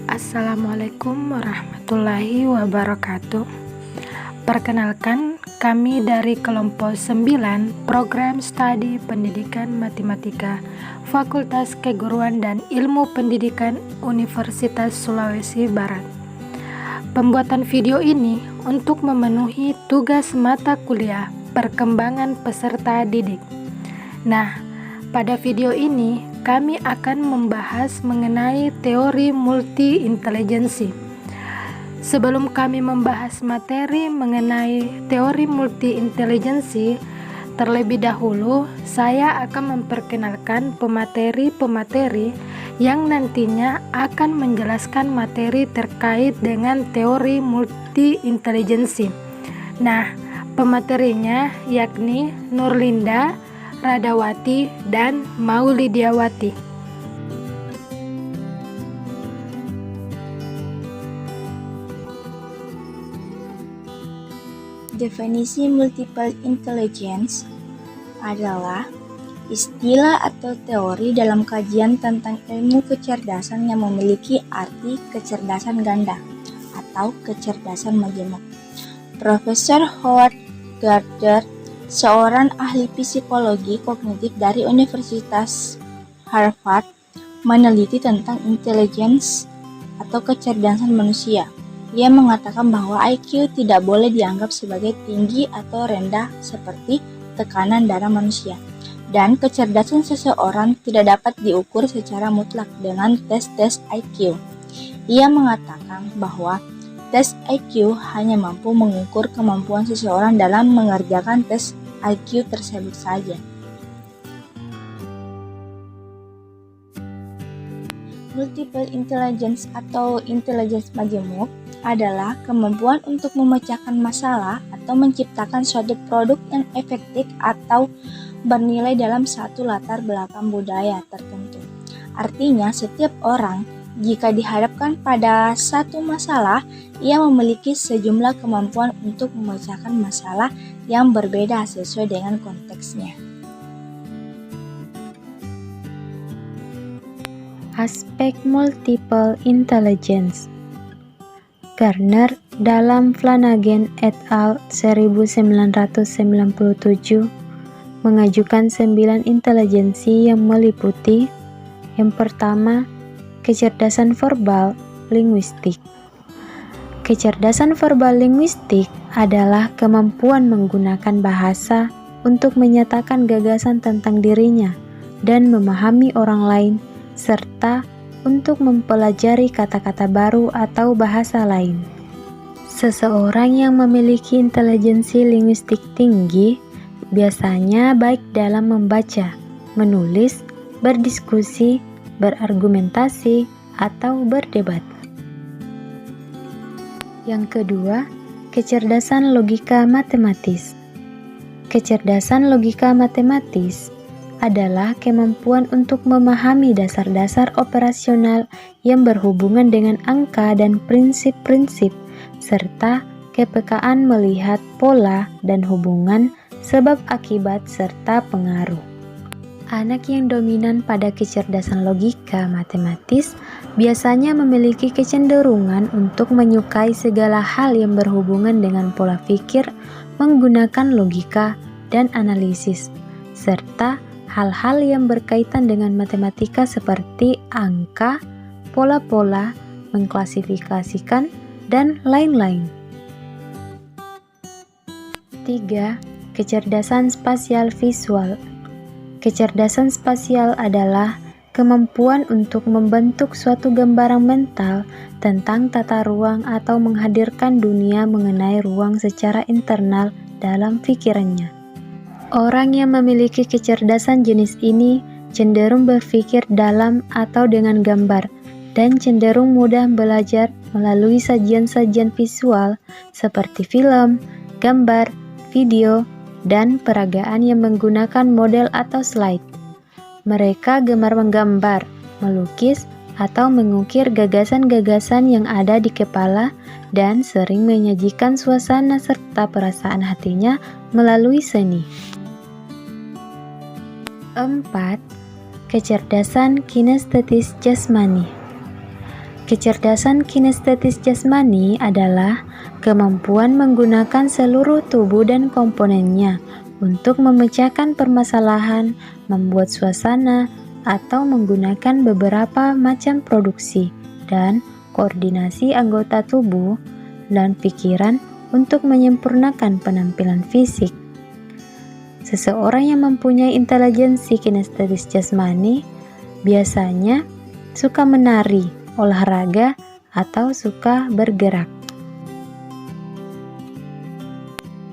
Assalamualaikum warahmatullahi wabarakatuh. Perkenalkan, kami dari kelompok 9 Program Studi Pendidikan Matematika Fakultas Keguruan dan Ilmu Pendidikan Universitas Sulawesi Barat. Pembuatan video ini untuk memenuhi tugas mata kuliah perkembangan peserta didik. Nah, pada video ini kami akan membahas mengenai teori multi-intelijensi. Sebelum kami membahas materi mengenai teori multi-intelijensi, terlebih dahulu saya akan memperkenalkan pemateri-pemateri yang nantinya akan menjelaskan materi terkait dengan teori multi-intelijensi. Nah, pematerinya yakni Nurlinda, Radawati, dan Maulidiawati. Definisi multiple intelligence adalah istilah atau teori dalam kajian tentang ilmu kecerdasan yang memiliki arti kecerdasan ganda atau kecerdasan majemuk. Profesor Howard Gardner, seorang ahli psikologi kognitif dari Universitas Harvard, meneliti tentang intelligence atau kecerdasan manusia. Ia mengatakan bahwa IQ tidak boleh dianggap sebagai tinggi atau rendah seperti tekanan darah manusia, dan kecerdasan seseorang tidak dapat diukur secara mutlak dengan tes-tes IQ. Ia mengatakan bahwa tes IQ hanya mampu mengukur kemampuan seseorang dalam mengerjakan tes IQ tersebut saja. Multiple intelligence atau intelligence majemuk adalah kemampuan untuk memecahkan masalah atau menciptakan suatu produk yang efektif atau bernilai dalam satu latar belakang budaya tertentu. Artinya, setiap orang jika dihadapkan pada satu masalah, ia memiliki sejumlah kemampuan untuk memecahkan masalah yang berbeda sesuai dengan konteksnya. Aspek multiple intelligence. Gardner dalam Flanagan et al. 1997 mengajukan 9 intelijensi yang meliputi: yang pertama, kecerdasan verbal linguistik. Kecerdasan verbal linguistik adalah kemampuan menggunakan bahasa untuk menyatakan gagasan tentang dirinya dan memahami orang lain, serta untuk mempelajari kata-kata baru atau bahasa lain. Seseorang yang memiliki intelijensi linguistik tinggi biasanya baik dalam membaca, menulis, berdiskusi, berargumentasi, atau berdebat. Yang kedua, kecerdasan logika matematis. Kecerdasan logika matematis adalah kemampuan untuk memahami dasar-dasar operasional yang berhubungan dengan angka dan prinsip-prinsip, serta kepekaan melihat pola dan hubungan sebab akibat serta pengaruh. Anak yang dominan pada kecerdasan logika matematis biasanya memiliki kecenderungan untuk menyukai segala hal yang berhubungan dengan pola pikir menggunakan logika dan analisis, serta hal-hal yang berkaitan dengan matematika seperti angka, pola-pola, mengklasifikasikan, dan lain-lain. 3. Kecerdasan spasial visual. Kecerdasan spasial adalah kemampuan untuk membentuk suatu gambaran mental tentang tata ruang atau menghadirkan dunia mengenai ruang secara internal dalam pikirannya. Orang yang memiliki kecerdasan jenis ini cenderung berpikir dalam atau dengan gambar dan cenderung mudah belajar melalui sajian-sajian visual seperti film, gambar, video, dan peragaan yang menggunakan model atau slide. Mereka gemar menggambar, melukis, atau mengukir gagasan-gagasan yang ada di kepala dan sering menyajikan suasana serta perasaan hatinya melalui seni. 4. Kecerdasan kinestetis jasmani. Kecerdasan kinestetis jasmani adalah kemampuan menggunakan seluruh tubuh dan komponennya untuk memecahkan permasalahan, membuat suasana, atau menggunakan beberapa macam produksi dan koordinasi anggota tubuh dan pikiran untuk menyempurnakan penampilan fisik. Seseorang yang mempunyai intelijensi kinestetis jasmani biasanya suka menari, olahraga, atau suka bergerak.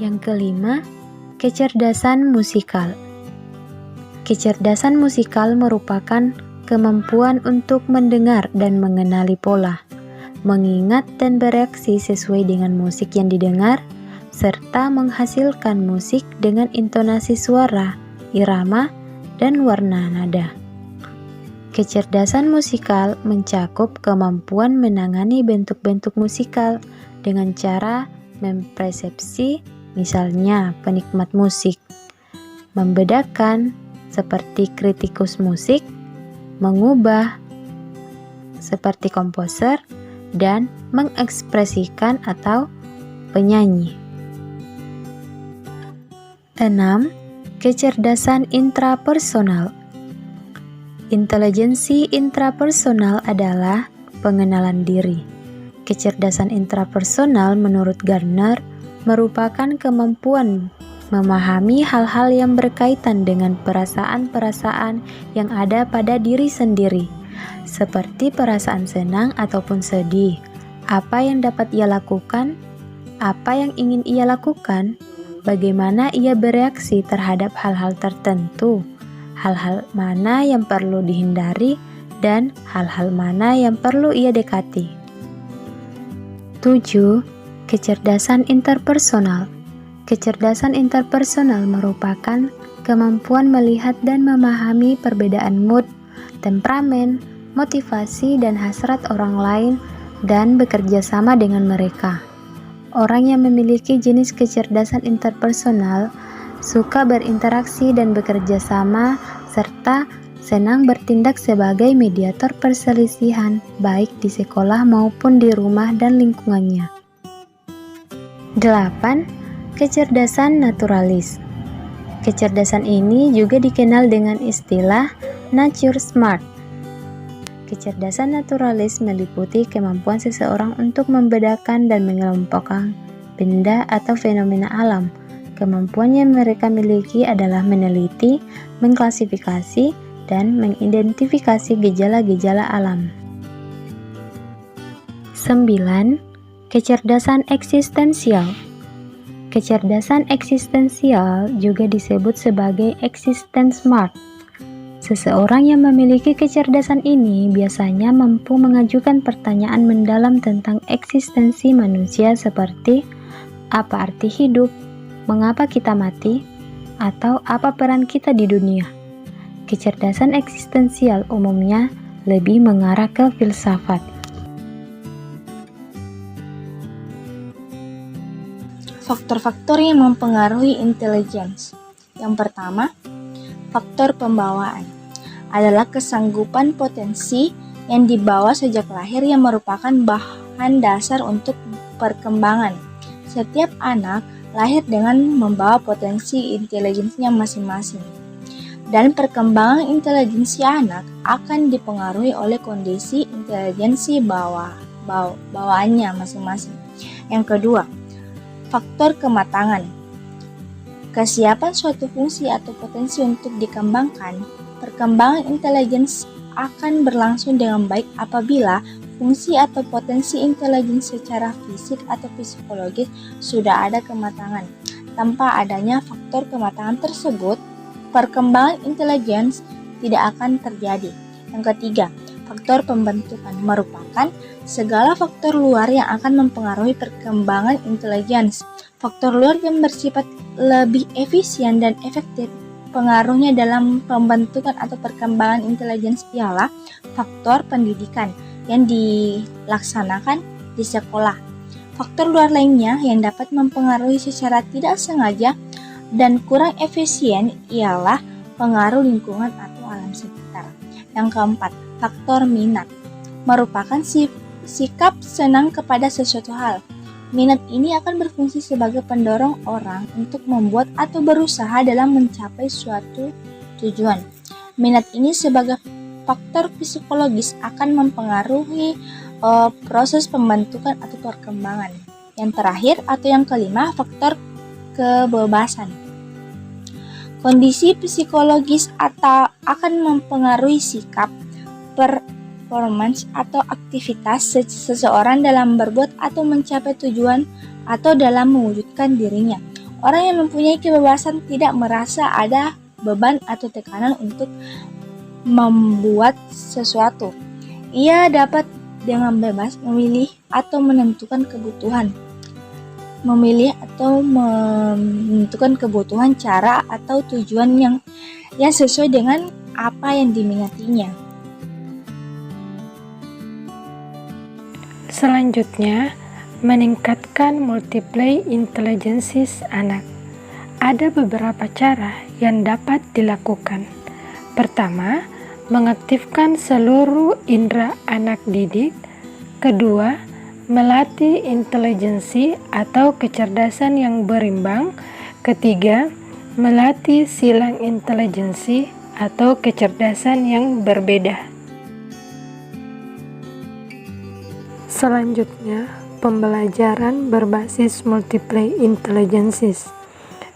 Yang kelima, kecerdasan musikal. Kecerdasan musikal merupakan kemampuan untuk mendengar dan mengenali pola, mengingat dan bereaksi sesuai dengan musik yang didengar, serta menghasilkan musik dengan intonasi suara, irama, dan warna nada. Kecerdasan musikal mencakup kemampuan menangani bentuk-bentuk musikal dengan cara mempersepsi, misalnya penikmat musik, membedakan seperti kritikus musik, mengubah seperti komposer, dan mengekspresikan atau penyanyi. 6. Kecerdasan intrapersonal. Intelijensi intrapersonal adalah pengenalan diri. Kecerdasan intrapersonal menurut Gardner merupakan kemampuan memahami hal-hal yang berkaitan dengan perasaan-perasaan yang ada pada diri sendiri, seperti perasaan senang ataupun sedih, apa yang dapat ia lakukan, apa yang ingin ia lakukan, bagaimana ia bereaksi terhadap hal-hal tertentu, hal-hal mana yang perlu dihindari, dan hal-hal mana yang perlu ia dekati. 7. Kecerdasan interpersonal. Kecerdasan interpersonal merupakan kemampuan melihat dan memahami perbedaan mood, temperamen, motivasi, dan hasrat orang lain dan bekerja sama dengan mereka. Orang yang memiliki jenis kecerdasan interpersonal suka berinteraksi dan bekerja sama, serta senang bertindak sebagai mediator perselisihan, baik di sekolah maupun di rumah dan lingkungannya. 8. Kecerdasan naturalis. Kecerdasan ini juga dikenal dengan istilah nature smart. Kecerdasan naturalis meliputi kemampuan seseorang untuk membedakan dan mengelompokkan benda atau fenomena alam. Kemampuan yang mereka miliki adalah meneliti, mengklasifikasi, dan mengidentifikasi gejala-gejala alam. 9. Kecerdasan eksistensial. Kecerdasan eksistensial juga disebut sebagai existence smart. Seseorang yang memiliki kecerdasan ini biasanya mampu mengajukan pertanyaan mendalam tentang eksistensi manusia seperti apa arti hidup, mengapa kita mati, atau apa peran kita di dunia. Kecerdasan eksistensial umumnya lebih mengarah ke filsafat. Faktor-faktor yang mempengaruhi intelijensi. Yang pertama, faktor pembawaan adalah kesanggupan potensi yang dibawa sejak lahir yang merupakan bahan dasar untuk perkembangan. Setiap anak lahir dengan membawa potensi intelijensinya masing-masing. Dan perkembangan intelijensi anak akan dipengaruhi oleh kondisi intelijensi bawaannya masing-masing. Yang kedua, faktor kematangan. Kesiapan suatu fungsi atau potensi untuk dikembangkan. Perkembangan intelijensi akan berlangsung dengan baik apabila fungsi atau potensi intelijensi secara fisik atau psikologis sudah ada kematangan. Tanpa adanya faktor kematangan tersebut, perkembangan intelijensi tidak akan terjadi. Yang ketiga, faktor pembentukan merupakan segala faktor luar yang akan mempengaruhi perkembangan intelijensi. Faktor luar yang bersifat lebih efisien dan efektif pengaruhnya dalam pembentukan atau perkembangan intelijensi ialah faktor pendidikan yang dilaksanakan di sekolah. Faktor luar lainnya yang dapat mempengaruhi secara tidak sengaja dan kurang efisien ialah pengaruh lingkungan atau alam sekitar. Yang keempat, faktor minat merupakan sikap senang kepada sesuatu hal. Minat ini akan berfungsi sebagai pendorong orang untuk membuat atau berusaha dalam mencapai suatu tujuan. Minat ini sebagai faktor psikologis akan mempengaruhi proses pembentukan atau perkembangan. Yang terakhir atau yang kelima, faktor kebebasan. Kondisi psikologis atau akan mempengaruhi sikap, performance atau aktivitas seseorang dalam berbuat atau mencapai tujuan atau dalam mewujudkan dirinya. Orang yang mempunyai kebebasan tidak merasa ada beban atau tekanan untuk membuat sesuatu. Ia dapat dengan bebas memilih atau menentukan kebutuhan. Cara atau tujuan yang sesuai dengan apa yang diminatinya. Selanjutnya, meningkatkan multiple intelligence anak. Ada beberapa cara yang dapat dilakukan. Pertama, mengaktifkan seluruh indera anak didik. Kedua, melatih intelijensi atau kecerdasan yang berimbang. Ketiga, melatih silang intelijensi atau kecerdasan yang berbeda. Selanjutnya, pembelajaran berbasis multiple intelligence.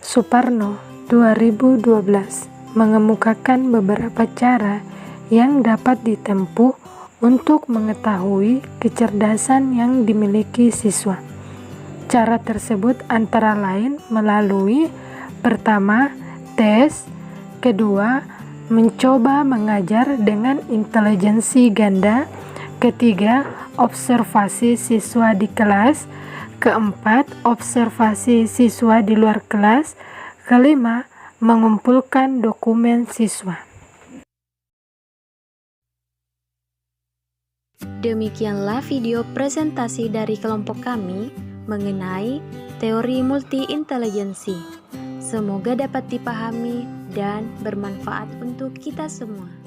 Suparno 2012 mengemukakan beberapa cara yang dapat ditempuh untuk mengetahui kecerdasan yang dimiliki siswa. Cara tersebut antara lain melalui: pertama, tes; kedua, mencoba mengajar dengan intelijensi ganda; ketiga, observasi siswa di kelas; keempat, observasi siswa di luar kelas; kelima, mengumpulkan dokumen siswa. Demikianlah video presentasi dari kelompok kami mengenai teori multi-intelijensi. Semoga dapat dipahami dan bermanfaat untuk kita semua.